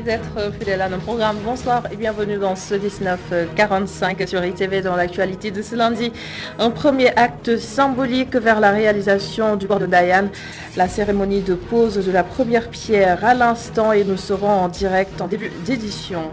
Merci d'être fidèle à nos programmes. Bonsoir et bienvenue dans ce 1945 sur ITV dans l'actualité de ce lundi. Un premier acte symbolique vers la réalisation du port de Ndayane. La cérémonie de pose de la première pierre à l'instant et nous serons en direct en début d'édition.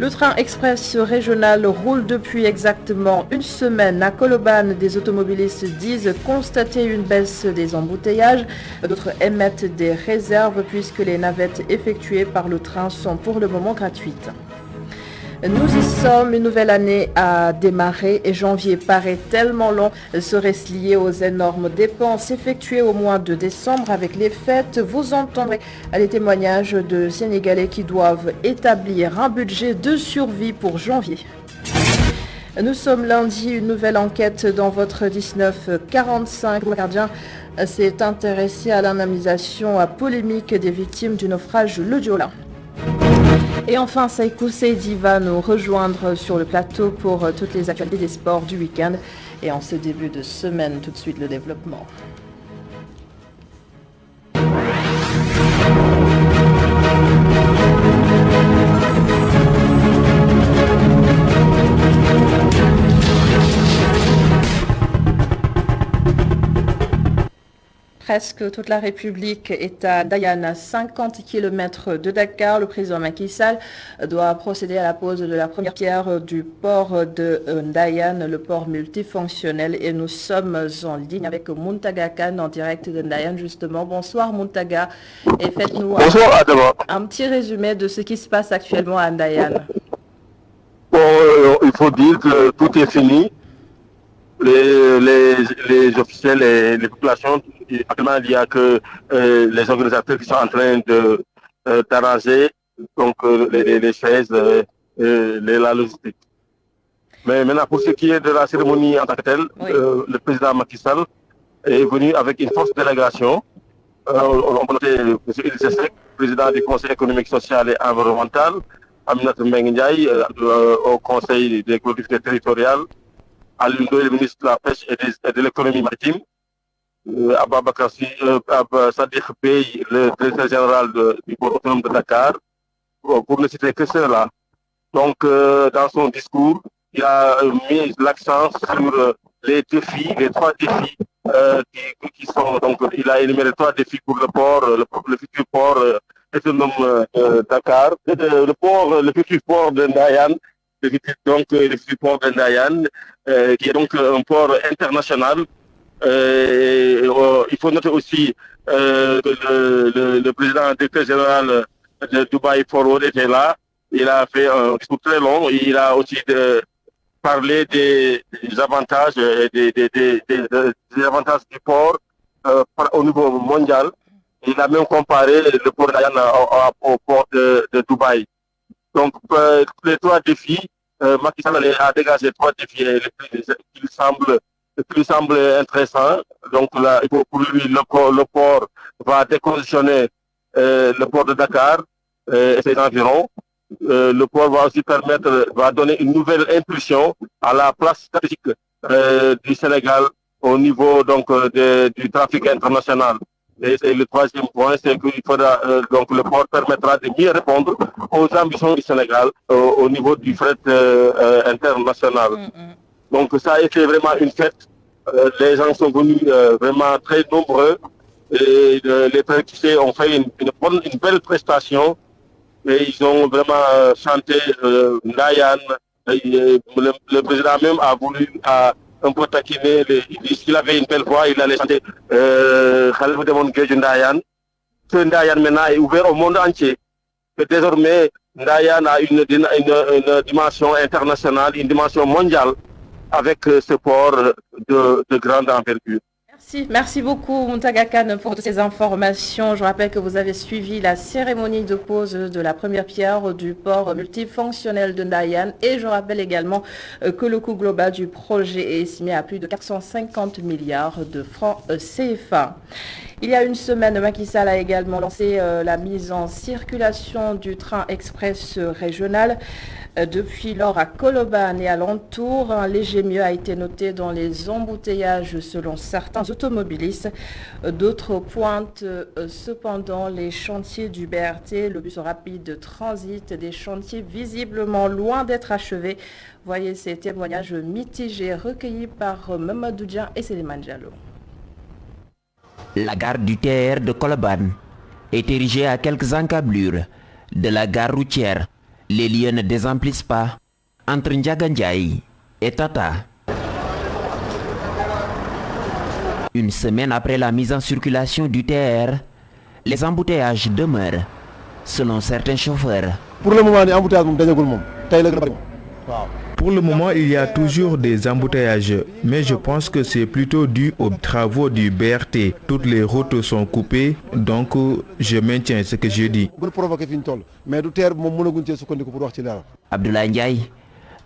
Le train express régional roule depuis exactement une semaine. À Colobane, des automobilistes disent constater une baisse des embouteillages. D'autres émettent des réserves puisque les navettes effectuées par le train sont pour le moment gratuites. Nous y sommes, une nouvelle année a démarré et janvier paraît tellement long. Serait-ce lié aux énormes dépenses effectuées au mois de décembre avec les fêtes? Vous entendrez les témoignages de Sénégalais qui doivent établir un budget de survie pour janvier. Nous sommes lundi, une nouvelle enquête dans votre 1945. Le gardien s'est intéressé à l'indemnisation polémique des victimes du naufrage Le Diola. Et enfin, Saïkou Seydi va nous rejoindre sur le plateau pour toutes les actualités des sports du week-end. Et en ce début de semaine, tout de suite le développement. Presque toute la République est à Ndayane, à 50 km de Dakar. Le président Macky Sall doit procéder à la pose de la première pierre du port de Ndayane, le port multifonctionnel. Et nous sommes en ligne avec Muntaga Khan en direct de Ndayane, justement. Bonsoir Muntaga. Et faites-nous un petit résumé de ce qui se passe actuellement à Ndayane. Bon, il faut dire que tout est fini. Les officiels et les populations, actuellement, il n'y a que les organisateurs qui sont en train d'arranger donc les chaises, la logistique. Mais maintenant, pour ce qui est de la cérémonie en tant que telle, oui. Le président Macky Sall est venu avec une forte délégation. On peut noter M. Idrissa Seck, président du Conseil économique, social et environnemental, Aminata Mbengue Ndiaye au Conseil des collectivités territoriales, Alioune Ndoye, le ministre de la Pêche et de l'économie maritime, Ababakar Sadikh Bey, le directeur général du port autonome de Dakar, pour ne citer que cela. Donc, dans son discours, il a mis l'accent sur les défis, les trois défis qui sont. Donc, il a énuméré trois défis pour le port, le futur port autonome de Dakar, le futur port de Ndayane. Donc, le futur port de Ndayane, qui est donc un port international. Il faut noter aussi que le président directeur général de Dubai Forward était là. Il a fait un discours très long. Il a aussi parlé des avantages, des avantages du port au niveau mondial. Il a même comparé le port de Ndayane au port de Dubaï. Donc, les trois défis, Macky Sall a dégagé trois défis qui lui semblent intéressants. Donc, là, pour lui, le port va décongestionner le port de Dakar et ses environs. Le port va aussi va donner une nouvelle impulsion à la place stratégique du Sénégal au niveau donc du trafic international. Et le troisième point, c'est qu'il faudra donc le port permettra de mieux répondre aux ambitions du Sénégal au niveau du fret international. Donc ça a été vraiment une fête. Les gens sont venus vraiment très nombreux et les traquistés ont fait une belle prestation et ils ont vraiment chanté Ndayane. Le président même a voulu un peu taquiner, s'il avait une belle voix, il allait chanter Khalifa Demone Gueye Ndayane. Ce Ndayane maintenant est ouvert au monde entier. Et désormais, Ndayane a une dimension internationale, une dimension mondiale avec ce port de grande envergure. Merci beaucoup Muntaga Khan pour toutes ces informations. Je rappelle que vous avez suivi la cérémonie de pose de la première pierre du port multifonctionnel de Ndayane et je rappelle également que le coût global du projet est estimé à plus de 450 milliards de francs CFA. Il y a une semaine, Macky Sall a également lancé la mise en circulation du train express régional. Depuis lors, à Colobane et alentour, un léger mieux a été noté dans les embouteillages selon certains automobilistes. D'autres pointent cependant les chantiers du BRT, le bus rapide de transit, des chantiers visiblement loin d'être achevés. Voyez ces témoignages mitigés recueillis par Mamadou Dian et Séléman Diallo. La gare du TER de Colobane est érigée à quelques encablures de la gare routière. Les lieux ne désemplissent pas entre Ndiaga Ndiaye et Tata. Une semaine après la mise en circulation du TER, les embouteillages demeurent, selon certains chauffeurs. Pour le moment, les embouteillages Pour le moment, il y a toujours des embouteillages, mais je pense que c'est plutôt dû aux travaux du BRT. Toutes les routes sont coupées, donc je maintiens ce que je dis. Abdoulaye Ndiaye,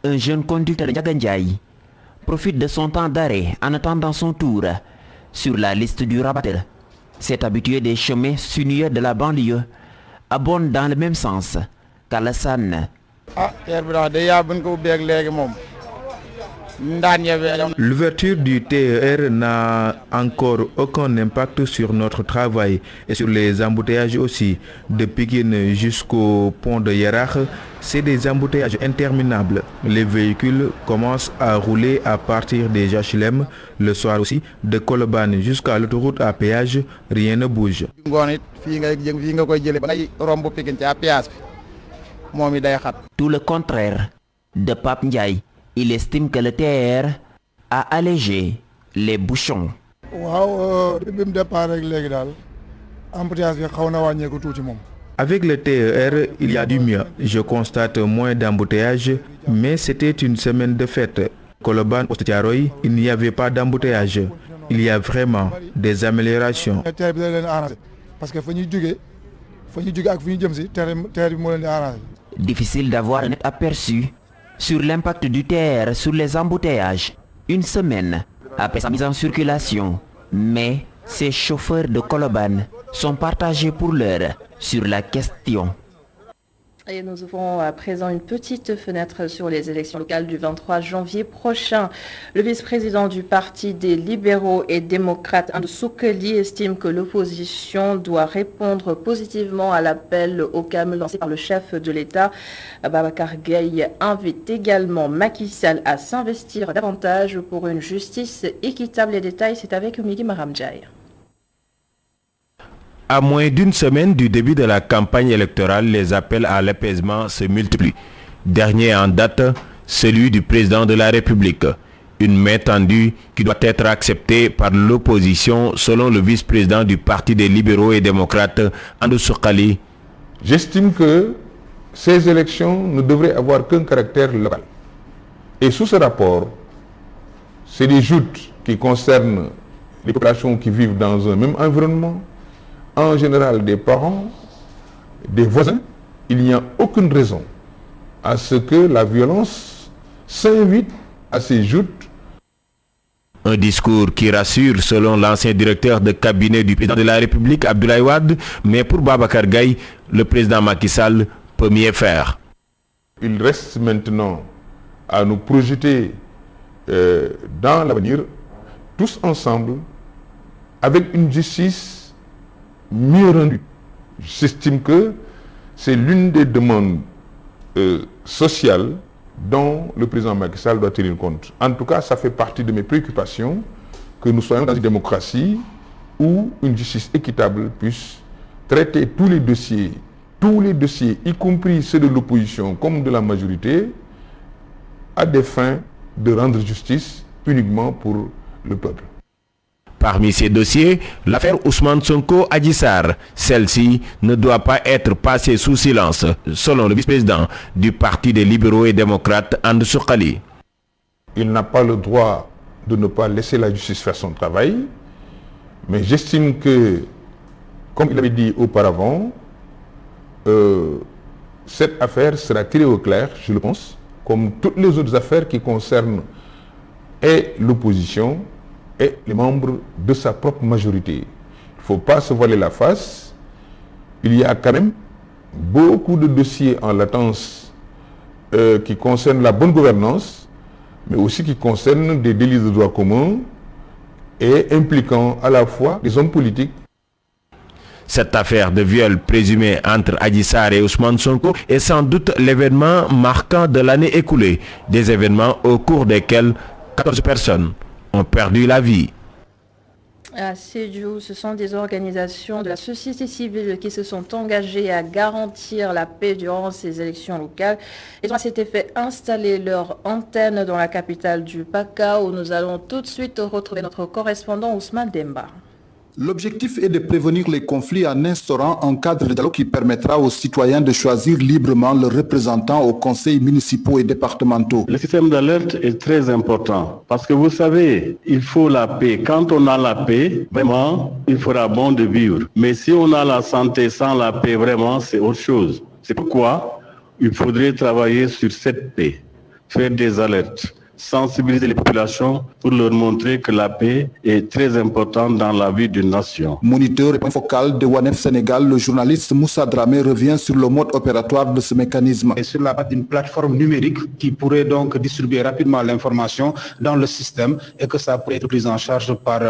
un jeune conducteur de Ndiaga Ndiaye, profite de son temps d'arrêt en attendant son tour sur la liste du rabatteur. Cet habitué des chemins sinueux de la banlieue abonde dans le même sens qu'Alassane. L'ouverture du TER n'a encore aucun impact sur notre travail et sur les embouteillages aussi. De Pikine jusqu'au pont de Yarakh, c'est des embouteillages interminables. Les véhicules commencent à rouler à partir des HLM. Le soir aussi, de Colobane jusqu'à l'autoroute à péage, rien ne bouge. Tout le contraire de Pape Ndiaye. Il estime que le TER a allégé les bouchons. Avec le TER, il y a du mieux. Je constate moins d'embouteillages, mais c'était une semaine de fête. Colobane au Tiaroy, il n'y avait pas d'embouteillage. Il y a vraiment des améliorations. Difficile d'avoir un net aperçu sur l'impact du TER sur les embouteillages une semaine après sa mise en circulation. Mais ces chauffeurs de Colobane sont partagés pour l'heure sur la question. Et nous ouvrons à présent une petite fenêtre sur les élections locales du 23 janvier prochain. Le vice-président du Parti des libéraux et démocrates, Andou Soukeli, estime que l'opposition doit répondre positivement à l'appel au calme lancé par le chef de l'État. Babacar Gaye invite également Macky Sall à s'investir davantage pour une justice équitable. Les détails, c'est avec Migi Maramdjaye. À moins d'une semaine du début de la campagne électorale, les appels à l'apaisement se multiplient. Dernier en date, celui du président de la République. Une main tendue qui doit être acceptée par l'opposition selon le vice-président du Parti des libéraux et démocrates, Andou Soukeli. J'estime que ces élections ne devraient avoir qu'un caractère local. Et sous ce rapport, c'est des joutes qui concernent les populations qui vivent dans un même environnement, en général des parents, des voisins. Il n'y a aucune raison à ce que la violence s'invite à ces joutes. Un discours qui rassure selon l'ancien directeur de cabinet du président de la République, Abdoulaye Wade, mais pour Babacar Gaye, le président Macky Sall peut mieux faire. Il reste maintenant à nous projeter dans l'avenir, tous ensemble, avec une justice mieux rendu. J'estime que c'est l'une des demandes sociales dont le président Macky Sall doit tenir compte. En tout cas, ça fait partie de mes préoccupations que nous soyons dans une démocratie où une justice équitable puisse traiter tous les dossiers, y compris ceux de l'opposition comme de la majorité, à des fins de rendre justice uniquement pour le peuple. Parmi ces dossiers, l'affaire Ousmane Sonko Adji Sarr, celle-ci ne doit pas être passée sous silence, selon le vice-président du Parti des libéraux et démocrates, Andou Soukeli. Il n'a pas le droit de ne pas laisser la justice faire son travail, mais j'estime que, comme il avait dit auparavant, cette affaire sera tirée au clair, je le pense, comme toutes les autres affaires qui concernent et l'opposition et les membres de sa propre majorité. Il ne faut pas se voiler la face. Il y a quand même beaucoup de dossiers en latence qui concernent la bonne gouvernance, mais aussi qui concernent des délits de droit commun et impliquant à la fois des hommes politiques. Cette affaire de viol présumé entre Adji Sarr et Ousmane Sonko est sans doute l'événement marquant de l'année écoulée, des événements au cours desquels 14 personnes ont perdu la vie. À Sédhiou, ce sont des organisations de la société civile qui se sont engagées à garantir la paix durant ces élections locales. Ils ont à cet effet installé leur antenne dans la capitale du PACA, où nous allons tout de suite retrouver notre correspondant Ousmane Demba. L'objectif est de prévenir les conflits en instaurant un cadre de dialogue qui permettra aux citoyens de choisir librement leurs représentants aux conseils municipaux et départementaux. Le système d'alerte est très important parce que vous savez, il faut la paix. Quand on a la paix, vraiment, il fera bon de vivre. Mais si on a la santé sans la paix, vraiment, c'est autre chose. C'est pourquoi il faudrait travailler sur cette paix, faire des alertes, sensibiliser les populations pour leur montrer que la paix est très importante dans la vie d'une nation. Moniteur et point focal de WANEF Sénégal, le journaliste Moussa Dramé revient sur le mode opératoire de ce mécanisme. Et sur la base d'une plateforme numérique qui pourrait donc distribuer rapidement l'information dans le système et que ça pourrait être pris en charge par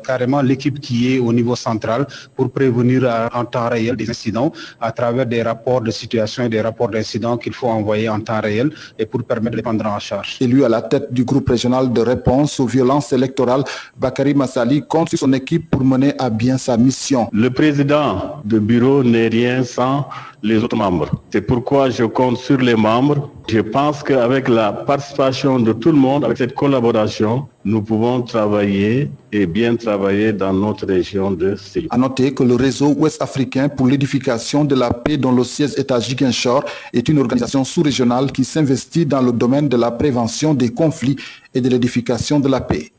carrément l'équipe qui est au niveau central pour prévenir en temps réel des incidents à travers des rapports de situation et des rapports d'incidents qu'il faut envoyer en temps réel et pour permettre de les prendre en charge. Élu à la tête du groupe régional de réponse aux violences électorales, Bakary Massali compte sur son équipe pour mener à bien sa mission. Le président de bureau n'est rien sans les autres membres. C'est pourquoi je compte sur les membres. Je pense qu'avec la participation de tout le monde, avec cette collaboration, nous pouvons travailler et bien travailler dans notre région de Sédhiou. À noter que le réseau ouest-africain pour l'édification de la paix, dont le siège est à Ziguinchor, est une organisation sous-régionale qui s'investit dans le domaine de la prévention des conflits et de l'édification de la paix.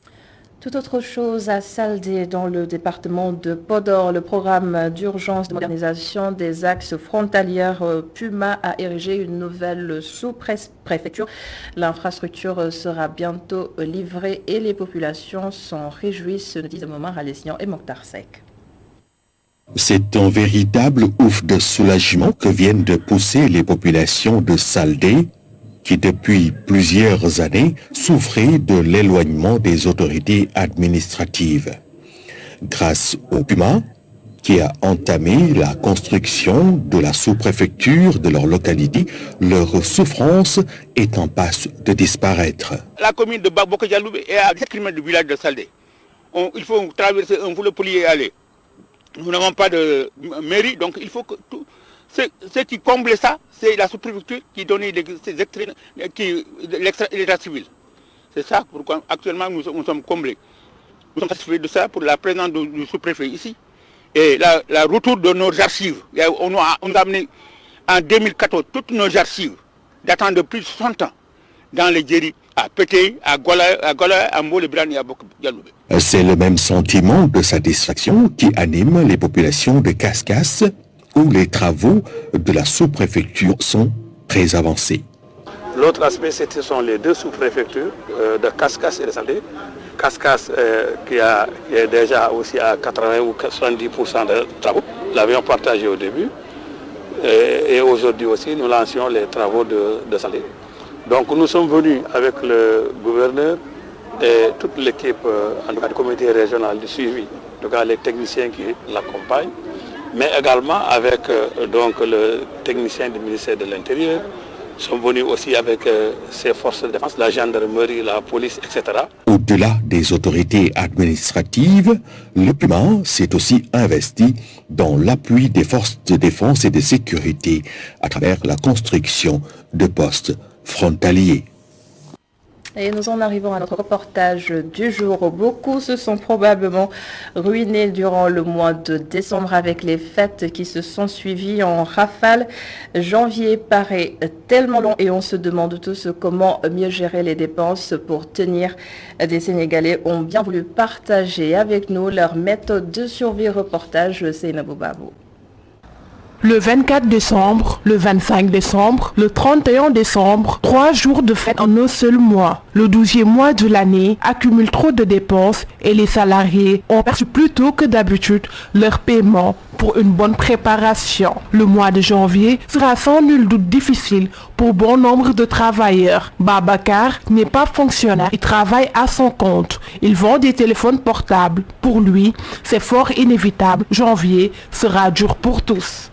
Tout autre chose à Saldé, dans le département de Podor, le programme d'urgence de modernisation des axes frontaliers Puma a érigé une nouvelle sous-préfecture. L'infrastructure sera bientôt livrée et les populations s'en réjouissent, nous disent Momar Alessian et Mokhtar Sek. C'est un véritable ouf de soulagement que viennent de pousser les populations de Saldé, qui depuis plusieurs années souffraient de l'éloignement des autorités administratives. Grâce au Puma, qui a entamé la construction de la sous-préfecture de leur localité, leur souffrance est en passe de disparaître. La commune de Baboka-Dialoubé est à 10 km du village de Saldé. Il faut traverser un volet pour y aller. Nous n'avons pas de mairie, donc il faut que tout... Ce qui comble ça, c'est la sous-préfecture qui donne l'état civil. C'est ça pourquoi actuellement nous sommes comblés. Nous sommes satisfaits de ça pour la présence du sous-préfet ici. Et la retour de nos archives. On a amené en 2014 toutes nos archives datant de plus de 60 ans dans les Djeri, à Pété, à Gola, à Mbolebrani et à Bok-Dialoubé. C'est le même sentiment de satisfaction qui anime les populations de Kaskas, où les travaux de la sous-préfecture sont très avancés. L'autre aspect, ce sont les deux sous-préfectures de Kaskas et de Saldé. Kaskas qui est déjà aussi à 80 ou 70% de travaux. Nous l'avions partagé au début. Et aujourd'hui aussi, nous lancions les travaux de Saldé. Donc nous sommes venus avec le gouverneur et toute l'équipe du comité régional du suivi, en tout cas les techniciens qui l'accompagnent, mais également avec donc le technicien du ministère de l'Intérieur. Nous sommes venus aussi avec ses forces de défense, la gendarmerie, la police, etc. Au-delà des autorités administratives, le Puma s'est aussi investi dans l'appui des forces de défense et de sécurité à travers la construction de postes frontaliers. Et nous en arrivons à notre reportage du jour. Beaucoup se sont probablement ruinés durant le mois de décembre avec les fêtes qui se sont suivies en rafale. Janvier paraît tellement long et on se demande tous comment mieux gérer les dépenses pour tenir. Des Sénégalais ont bien voulu partager avec nous leur méthode de survie. Reportage Seynabou Babou. Le 24 décembre, le 25 décembre, le 31 décembre, 3 jours de fête en un seul mois. Le 12e mois de l'année accumule trop de dépenses et les salariés ont perçu plus tôt que d'habitude leur paiement pour une bonne préparation. Le mois de janvier sera sans nul doute difficile pour bon nombre de travailleurs. Babacar n'est pas fonctionnaire, il travaille à son compte. Il vend des téléphones portables. Pour lui, c'est fort inévitable. Janvier sera dur pour tous.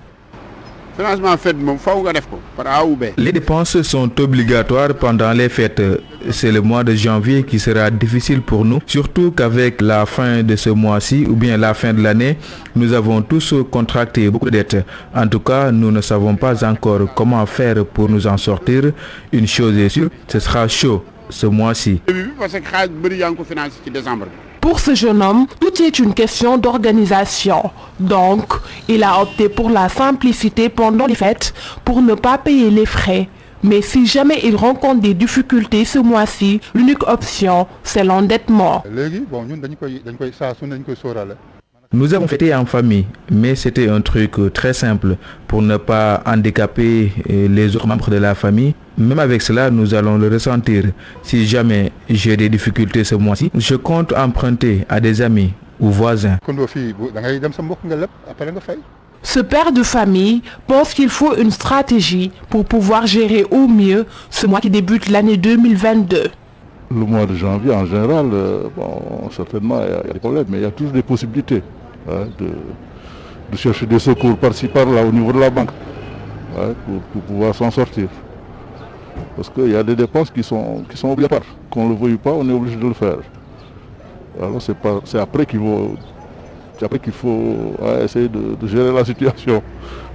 Les dépenses sont obligatoires pendant les fêtes. C'est le mois de janvier qui sera difficile pour nous, surtout qu'avec la fin de ce mois-ci ou bien la fin de l'année, nous avons tous contracté beaucoup de dettes. En tout cas, nous ne savons pas encore comment faire pour nous en sortir. Une chose est sûre, ce sera chaud ce mois-ci. Pour ce jeune homme, tout est une question d'organisation. Donc, il a opté pour la simplicité pendant les fêtes pour ne pas payer les frais. Mais si jamais il rencontre des difficultés ce mois-ci, l'unique option, c'est l'endettement. Nous avons fêté en famille, mais c'était un truc très simple pour ne pas handicaper les autres membres de la famille. Même avec cela, nous allons le ressentir. Si jamais j'ai des difficultés ce mois-ci, je compte emprunter à des amis ou voisins. Ce père de famille pense qu'il faut une stratégie pour pouvoir gérer au mieux ce mois qui débute l'année 2022. Le mois de janvier, en général, certainement, il y a des problèmes, mais il y a toujours des possibilités de chercher des secours par-ci, par-là, au niveau de la banque, pour pouvoir s'en sortir. Parce qu'il y a des dépenses qui sont obligatoires. Qu'on ne le veuille pas, on est obligé de le faire. Alors c'est après qu'il faut essayer de gérer la situation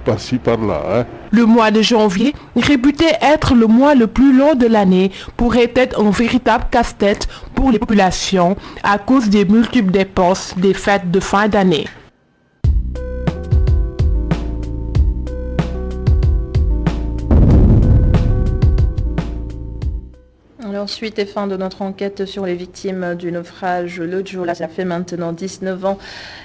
par-ci, par-là. Le mois de janvier, réputé être le mois le plus long de l'année, pourrait être un véritable casse-tête pour les populations à cause des multiples dépenses des fêtes de fin d'année. Alors, suite et fin de notre enquête sur les victimes du naufrage le Joola, ça fait maintenant 19 ans.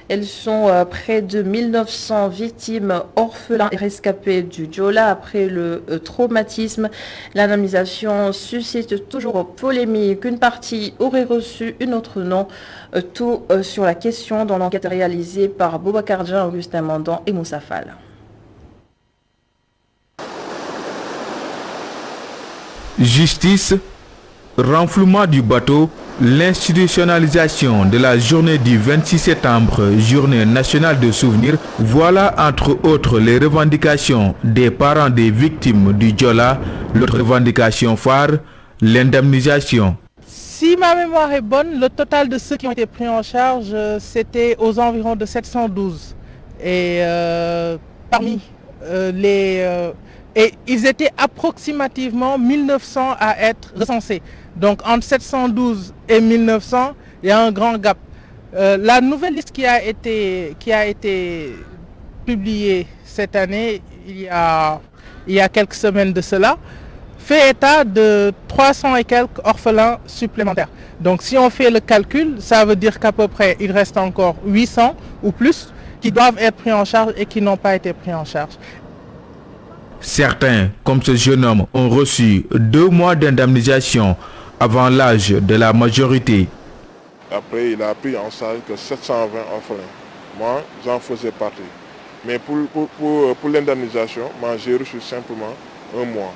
Elles sont près de 1900 victimes orphelins et rescapés du Joola après le traumatisme. L'indemnisation suscite toujours polémique. Une partie aurait reçu, une autre non. Tout sur la question dans l'enquête réalisée par Boubacar Djan, Augustin Mandan et Moussa Fall. Justice, renflouement du bateau, l'institutionnalisation de la journée du 26 septembre, journée nationale de souvenirs, voilà entre autres les revendications des parents des victimes du Joola. L'autre revendication phare, l'indemnisation. Si ma mémoire est bonne, le total de ceux qui ont été pris en charge, c'était aux environs de 712. Et parmi et ils étaient approximativement 1900 à être recensés. Donc entre 712 et 1900, il y a un grand gap. La nouvelle liste qui a été publiée cette année, il y a quelques semaines de cela, fait état de 300 et quelques orphelins supplémentaires. Donc si on fait le calcul, ça veut dire qu'à peu près il reste encore 800 ou plus qui doivent être pris en charge et qui n'ont pas été pris en charge. Certains, comme ce jeune homme, ont reçu 2 mois d'indemnisation avant l'âge de la majorité. Après, il a pris en charge que 720 orphelins. Moi, j'en faisais partie. Mais pour l'indemnisation, moi, j'ai reçu simplement 1 mois.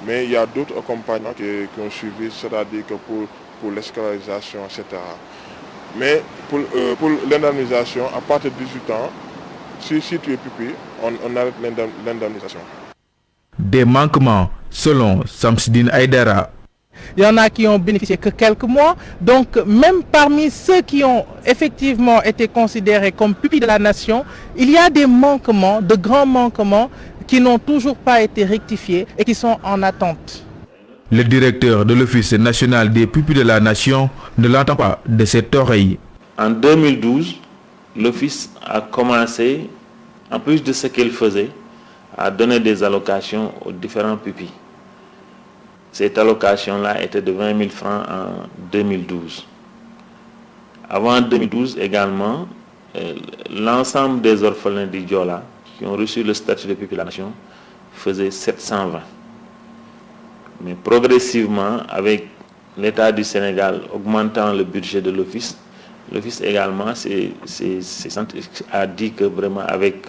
Mais il y a d'autres accompagnants qui ont suivi, c'est-à-dire que pour l'escolarisation, etc. Mais pour l'indemnisation, à partir de 18 ans, si tu es pupille, on arrête l'indemnisation. Des manquements, selon Samsidine Aïdara. Il y en a qui ont bénéficié que quelques mois. Donc même parmi ceux qui ont effectivement été considérés comme pupilles de la nation, il y a des manquements, de grands manquements qui n'ont toujours pas été rectifiés et qui sont en attente. Le directeur de l'Office national des pupilles de la nation ne l'entend pas de cette oreille. En 2012, l'Office a commencé, en plus de ce qu'il faisait, à donner des allocations aux différents pupilles. Cette allocation-là était de 20 000 francs en 2012. Avant 2012 également, l'ensemble des orphelins du Joola qui ont reçu le statut de pupille de la nation faisait 720. Mais progressivement, avec l'État du Sénégal augmentant le budget de l'Office, L'Office également a dit que vraiment avec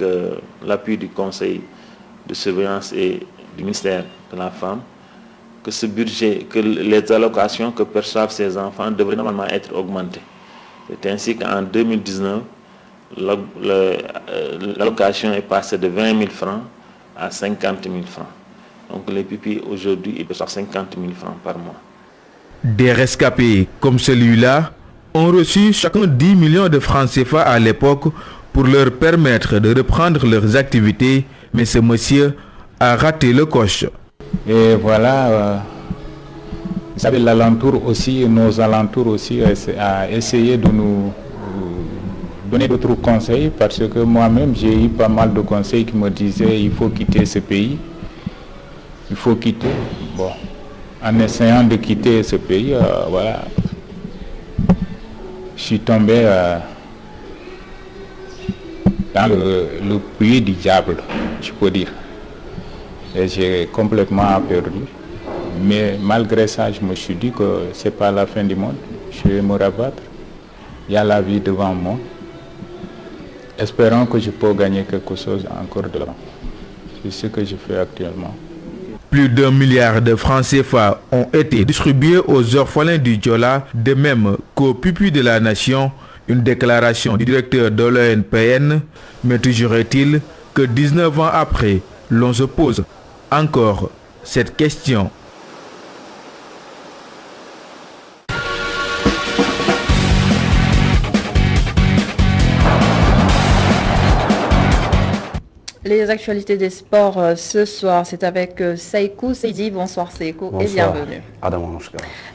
l'appui du Conseil de surveillance et du ministère de la Femme, que ce budget, que les allocations que perçoivent ces enfants devraient normalement être augmentées. C'est ainsi qu'en 2019, l'allocation est passée de 20 000 francs à 50 000 francs. Donc les pupilles aujourd'hui, ils perçoivent 50 000 francs par mois. Des rescapés comme celui-là ont reçu chacun 10 millions de francs CFA à l'époque pour leur permettre de reprendre leurs activités, mais ce monsieur a raté le coche. Et voilà, vous savez, l'alentour aussi, nos alentours aussi, a essayé de nous donner d'autres conseils, parce que moi-même, j'ai eu pas mal de conseils qui me disaient il faut quitter ce pays, il faut quitter. Bon, en essayant de quitter ce pays, voilà, je suis tombé dans le puits du diable, je peux dire. Et j'ai complètement perdu. Mais malgré ça, je me suis dit que ce n'est pas la fin du monde. Je vais me rabattre. Il y a la vie devant moi. Espérons que je peux gagner quelque chose encore de là. C'est ce que je fais actuellement. Plus d'1 milliard de francs CFA ont été distribués aux orphelins du Diola, de même qu'aux pupilles de la nation. Une déclaration du directeur de l'ONPN, mais toujours est-il que 19 ans après, l'on se pose encore cette question. Les actualités des sports ce soir, c'est avec Seikou Seydi. Bonsoir Seikou et bienvenue.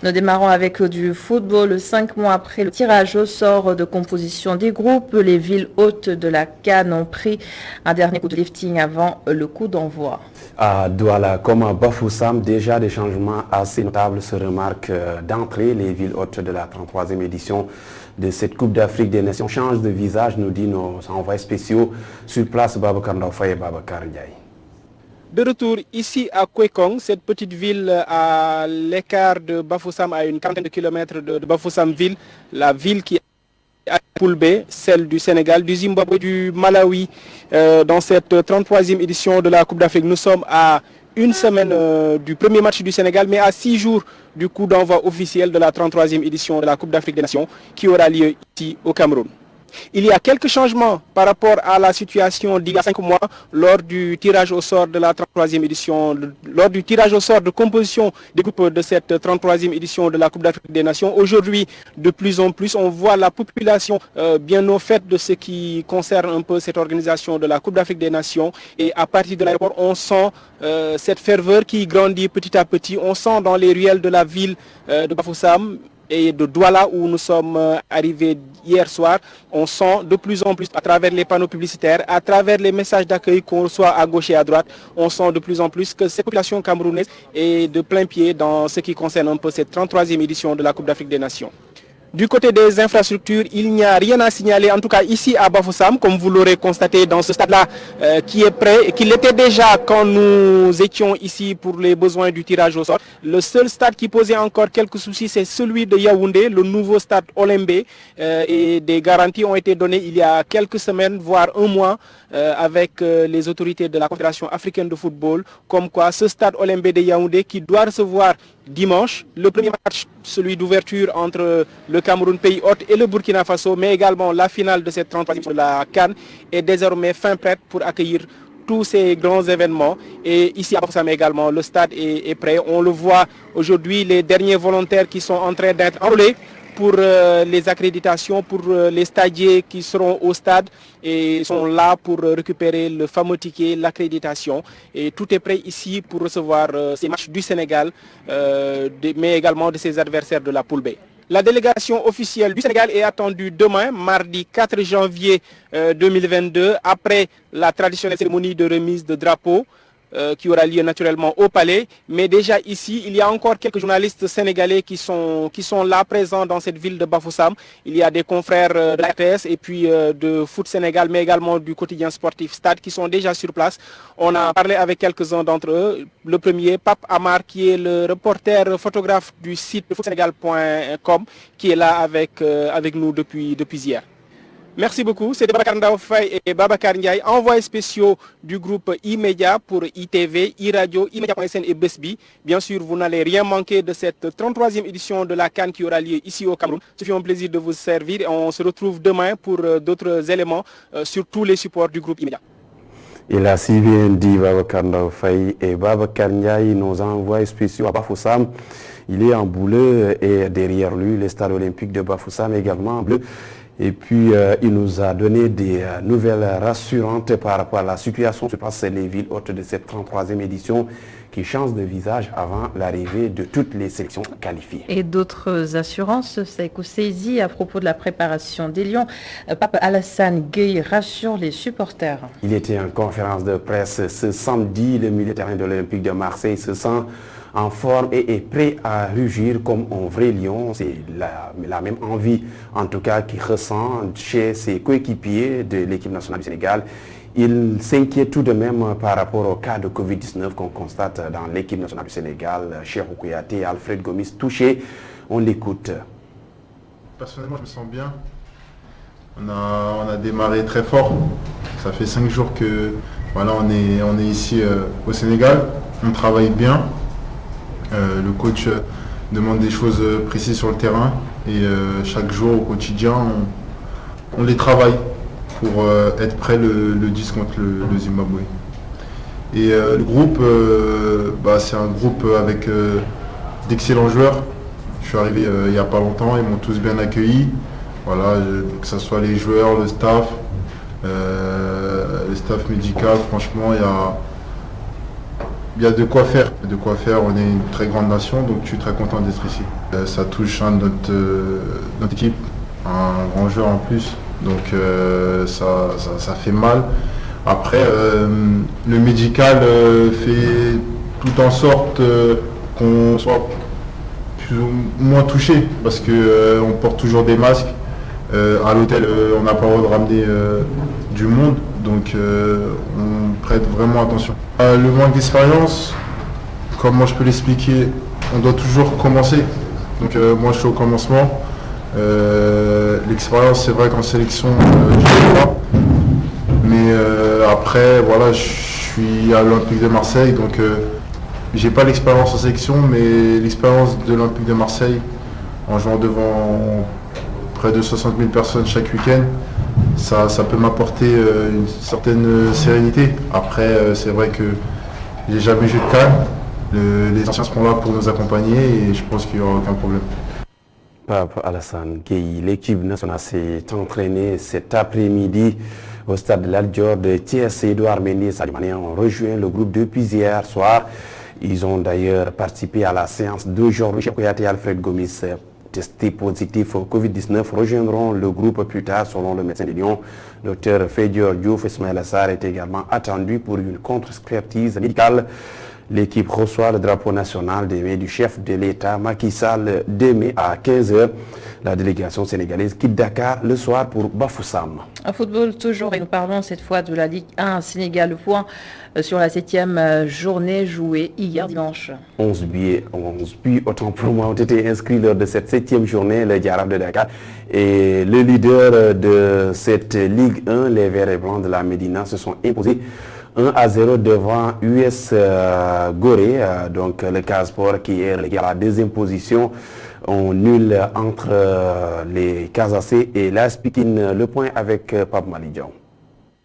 Nous démarrons avec du football. 5 mois après le tirage au sort de composition des groupes, les villes hôtes de la CAN ont pris un dernier coup de lifting avant le coup d'envoi. À Douala comme à Bafoussam, déjà des changements assez notables se remarquent d'entrée. Les villes hôtes de la 33e édition de cette Coupe d'Afrique des Nations changent de visage, nous dit nos envoyés spéciaux sur place, Babacar Ndaofaye et Babacar Ndiaye. De retour ici à Kwekong, cette petite ville à l'écart de Bafoussam, à une quarantaine de kilomètres de Bafoussam-Ville, la ville qui à Poule B, celle du Sénégal, du Zimbabwe, du Malawi, dans cette 33e édition de la Coupe d'Afrique. Nous sommes à une semaine du premier match du Sénégal, mais à 6 jours du coup d'envoi officiel de la 33e édition de la Coupe d'Afrique des Nations qui aura lieu ici au Cameroun. Il y a quelques changements par rapport à la situation d'il y a 5 mois lors du tirage au sort de la 33e édition, lors du tirage au sort de composition des groupes de cette 33e édition de la Coupe d'Afrique des Nations. Aujourd'hui, de plus en plus, on voit la population bien au fait de ce qui concerne un peu cette organisation de la Coupe d'Afrique des Nations. Et à partir de l'aéroport, on sent cette ferveur qui grandit petit à petit. On sent dans les ruelles de la ville de Bafoussam et de Douala où nous sommes arrivés hier soir, on sent de plus en plus à travers les panneaux publicitaires, à travers les messages d'accueil qu'on reçoit à gauche et à droite, on sent de plus en plus que cette population camerounaise est de plein pied dans ce qui concerne un peu cette 33e édition de la Coupe d'Afrique des Nations. Du côté des infrastructures, il n'y a rien à signaler, en tout cas ici à Bafoussam, comme vous l'aurez constaté dans ce stade-là qui est prêt et qui l'était déjà quand nous étions ici pour les besoins du tirage au sort. Le seul stade qui posait encore quelques soucis, c'est celui de Yaoundé, le nouveau stade Olembe, et des garanties ont été données il y a quelques semaines, voire un mois, avec les autorités de la Confédération africaine de football, comme quoi ce stade Olembe de Yaoundé qui doit recevoir dimanche le premier match, celui d'ouverture entre le Cameroun, pays hôte, et le Burkina Faso, mais également la finale de cette 33e de la CAN est désormais fin prête pour accueillir tous ces grands événements. Et ici à Bafoussam également, le stade est prêt. On le voit aujourd'hui, les derniers volontaires qui sont en train d'être enrôlés pour les accréditations, pour les stagiaires qui seront au stade et sont là pour récupérer le fameux ticket, l'accréditation. Et tout est prêt ici pour recevoir ces matchs du Sénégal, mais également de ses adversaires de la Poule B. La délégation officielle du Sénégal est attendue demain, mardi 4 janvier 2022, après la traditionnelle cérémonie de remise de drapeau. qui aura lieu naturellement au Palais. Mais déjà ici, il y a encore quelques journalistes sénégalais qui sont là présents dans cette ville de Bafoussam. Il y a des confrères de la RTS et puis de Foot Sénégal, mais également du quotidien sportif Stade qui sont déjà sur place. On a parlé avec quelques-uns d'entre eux. Le premier, Pape Amar, qui est le reporter photographe du site footsénégal.com, qui est là avec nous depuis hier. Merci beaucoup. C'est Babacar Ndao Faye et Babacar Ndiaye, envoyés spéciaux du groupe E-Media pour ITV, e-radio, e-media.sn et Besbi. Bien sûr, vous n'allez rien manquer de cette 33e édition de la CAN qui aura lieu ici au Cameroun. Ce fut un plaisir de vous servir et on se retrouve demain pour d'autres éléments sur tous les supports du groupe E-Media. Il a si bien dit Babacar Ndao Faye et Babacar Ndiaye, nos envoyés spéciaux à Bafoussam. Il est en bleu et derrière lui, le stade olympique de Bafoussam également en bleu. Et puis, il nous a donné des nouvelles rassurantes par rapport à la situation se passe les villes hôtes de cette 33e édition qui changent de visage avant l'arrivée de toutes les sélections qualifiées. Et d'autres assurances, Sekou Seizi, à propos de la préparation des Lions. Pape Alassane Gueye rassure les supporters. Il était en conférence de presse ce samedi. Le milieu de terrain de l'Olympique de Marseille se sent en forme et est prêt à rugir comme un vrai lion. C'est la même envie, en tout cas, qu'il ressent chez ses coéquipiers de l'équipe nationale du Sénégal. Il s'inquiète tout de même par rapport au cas de Covid-19 qu'on constate dans l'équipe nationale du Sénégal. Cheikhou Kouyaté et Alfred Gomis touchés. On l'écoute. Personnellement, je me sens bien. On a démarré très fort. Ça fait 5 jours que voilà, on est ici au Sénégal. On travaille bien. Le coach demande des choses précises sur le terrain et chaque jour au quotidien on les travaille pour être prêt le 10 contre le Zimbabwe. Et le groupe, c'est un groupe avec d'excellents joueurs. Je suis arrivé il n'y a pas longtemps, ils m'ont tous bien accueilli. Voilà, que ce soit les joueurs, le staff médical, franchement il y a de quoi faire. On est une très grande nation, donc je suis très content d'être ici. Ça touche notre équipe, un grand joueur en plus, donc ça fait mal. Après, le médical fait tout en sorte qu'on soit plus ou moins touché, parce qu'on porte toujours des masques. À l'hôtel, on n'a pas le droit de ramener du monde, donc on prête vraiment attention. Le manque d'expérience, comment je peux l'expliquer, on doit toujours commencer. Donc moi je suis au commencement. L'expérience, c'est vrai qu'en sélection, je ne sais pas. Mais après, voilà, je suis à l'Olympique de Marseille, donc j'ai pas l'expérience en sélection, mais l'expérience de l'Olympique de Marseille en jouant devant près de 60 000 personnes chaque week-end, ça peut m'apporter une certaine sérénité. Après, c'est vrai que j'ai jamais joué de CAN. Les anciens seront là pour nous accompagner et je pense qu'il n'y aura aucun problème. Pape Alassane Gueye, l'équipe nationale s'est entraînée cet après-midi au stade de l'Aldior de Thiès. Edouard Mendy et Sadio Mané ont rejoint le groupe depuis hier soir. Ils ont d'ailleurs participé à la séance d'aujourd'hui. Cheikhou Kouyaté et Alfred Gomis, testés positifs au Covid-19, rejoindront le groupe plus tard selon le médecin de Lyon. Dr Fédior Diouf. Ismaël Assar est également attendu pour une contre-expertise médicale. L'équipe reçoit le drapeau national des mains du chef de l'État, Macky Sall, demain à 15h. La délégation sénégalaise quitte Dakar le soir pour Bafoussam. En football toujours, et nous parlons cette fois de la Ligue 1 Sénégal. Le point sur la 7e journée jouée hier dimanche. 11 buts, autant pour moi, ont été inscrits lors de cette 7e journée, le Diarab de Dakar. Et le leader de cette Ligue 1, les Verts et Blancs de la Médina, se sont imposés 1-0 devant US Gorée, donc le Casasport qui est relégué à la deuxième position. On nul entre les Casacé et l'AS Pikine. Le point avec Pape Malidian.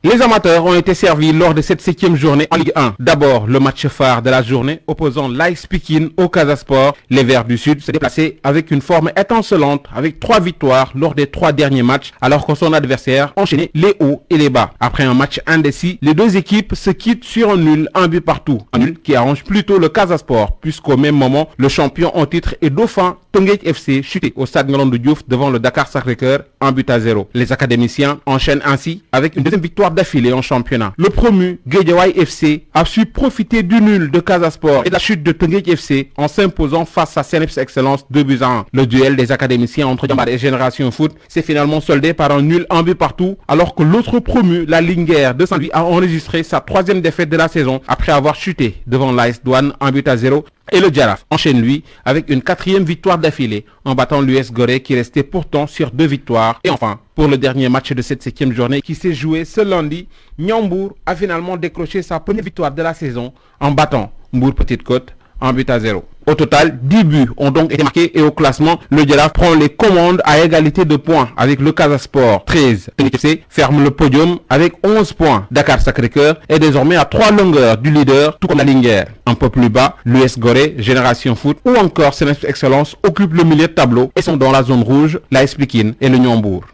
Les amateurs ont été servis lors de cette 7e journée en Ligue 1. D'abord, le match phare de la journée opposant l'AS Pikine au Casasport. Les Verts du Sud se déplaçaient avec une forme étincelante avec 3 victoires lors des 3 derniers matchs alors que son adversaire enchaînait les hauts et les bas. Après un match indécis, les deux équipes se quittent sur un nul, un but partout. Un nul qui arrange plutôt le Casasport puisqu'au même moment, le champion en titre et dauphin Teungueth FC chuté au stade Ngalandou Diouf devant le Dakar Sacré-Cœur 1-0. Les académiciens enchaînent ainsi avec une deuxième victoire d'affilée en championnat. Le promu Guédiawaye FC a su profiter du nul de Casa Sport et de la chute de Teungueth FC en s'imposant face à CNEPS Excellence 2-1. Le duel des académiciens entre Diambar et Génération Foot s'est finalement soldé par un nul 1 but partout, alors que l'autre promu, la Linguère de Saint-Louis, a enregistré sa troisième défaite de la saison après avoir chuté devant l'AS Douane 1-0. Et le Jaraaf enchaîne lui avec une quatrième victoire d'affilée en battant l'US Gorée qui restait pourtant sur 2 victoires. Et enfin, pour le dernier match de cette 7e journée qui s'est joué ce lundi, Niambour a finalement décroché sa première victoire de la saison en battant Mbour Petite Côte 1-0. Au total, 10 buts ont donc été marqués et au classement, le Jaraaf prend les commandes à égalité de points avec le Casa Sport 13. TFC ferme le podium avec 11 points. Dakar Sacré-Cœur est désormais à 3 longueurs du leader, tout comme la Linguère. Un peu plus bas, l'US Gorée, Génération Foot ou encore CNEPS Excellence occupent le milieu de tableau et sont dans la zone rouge, l'AS Pikine et le Niambour.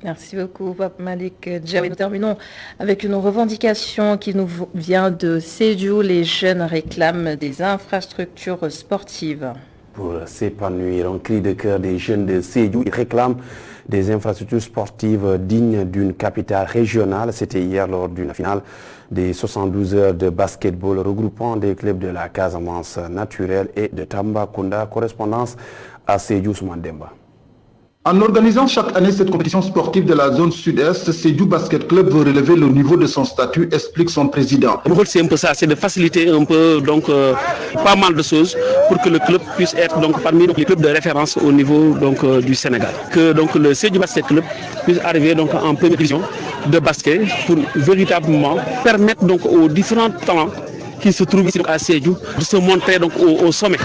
Merci beaucoup, Pape Malik Djaoui. Nous terminons avec une revendication qui nous vient de Sédhiou. Les jeunes réclament des infrastructures sportives. Pour s'épanouir, un cri de cœur des jeunes de Sédhiou, ils réclament des infrastructures sportives dignes d'une capitale régionale. C'était hier lors d'une finale des 72 heures de basketball regroupant des clubs de la Casamance naturelle et de Tambacounda. Correspondance à Sédhiou Soumandemba. En organisant chaque année cette compétition sportive de la zone sud-est, Sédhiou Basket Club veut relever le niveau de son statut, explique son président. Le rôle, c'est un peu ça, c'est de faciliter un peu pas mal de choses pour que le club puisse être parmi les clubs de référence au niveau du Sénégal. Que le Sédhiou Basket Club puisse arriver en première division de basket pour véritablement permettre aux différents talents qui se trouvent ici à Sédhiou de se montrer au sommet.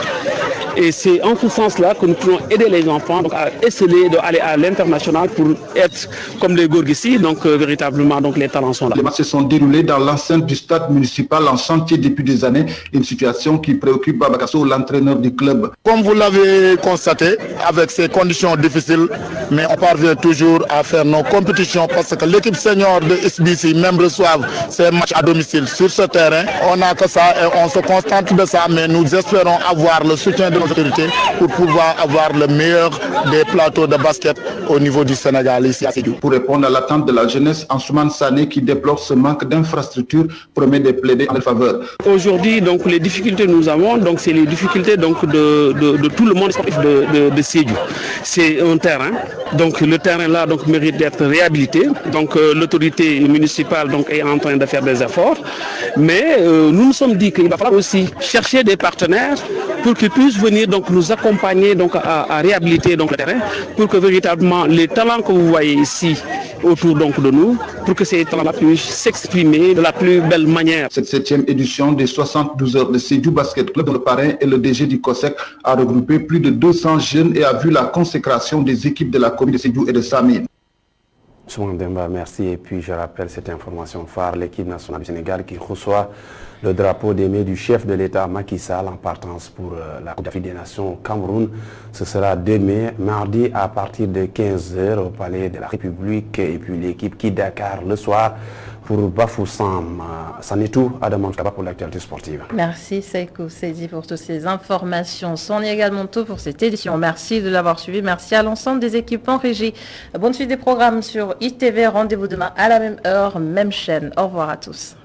Et c'est en ce sens-là que nous pouvons aider les enfants à essayer d'aller à l'international pour être comme les Gorgissi, véritablement les talents sont là. Les matchs se sont déroulés dans l'enceinte du stade municipal en chantier depuis des années, une situation qui préoccupe Baba Kasso, l'entraîneur du club. Comme vous l'avez constaté, avec ces conditions difficiles, mais on parvient toujours à faire nos compétitions parce que l'équipe senior de SBC même reçoivent ces matchs à domicile sur ce terrain. On n'a que ça et on se contente de ça, mais nous espérons avoir le soutien de nos autorités pour pouvoir avoir le meilleur des plateaux de basket au niveau du Sénégal ici à Sédhiou. Pour répondre à l'attente de la jeunesse, Ansoumane Sané qui déplore ce manque d'infrastructures promet de plaider en leur faveur. Aujourd'hui, les difficultés que nous avons, c'est les difficultés de tout le monde sportif de Sédhiou. C'est un terrain, le terrain là mérite d'être réhabilité. L'autorité municipale est en train de faire des efforts, mais nous nous sommes dit qu'il va falloir aussi chercher des partenaires pour qu'ils puissent venir nous accompagner à réhabiliter le terrain pour que véritablement les talents que vous voyez ici autour de nous, pour que ces talents puissent s'exprimer de la plus belle manière. Cette 7e édition des 72 heures de Sédhiou Basket Club, dont le parrain et le DG du COSEC, a regroupé plus de 200 jeunes et a vu la consécration des équipes de la commune de Sédhiou et de Samine. Soumandemba, merci. Et puis je rappelle cette information phare, l'équipe nationale du Sénégal qui reçoit le drapeau d'aimé du chef de l'État Macky Sall en partance pour la Coupe d'Afrique des Nations au Cameroun. Ce sera demain, mardi à partir de 15h au Palais de la République. Et puis l'équipe qui Dakar le soir pour Bafoussam. C'en est tout, Adam Kaba pour l'actualité sportive. Merci Seiko Seydi pour toutes ces informations. C'en est également tout pour cette édition. Merci de l'avoir suivi. Merci à l'ensemble des équipes en régie. Bonne suite des programmes sur ITV. Rendez-vous demain à la même heure, même chaîne. Au revoir à tous.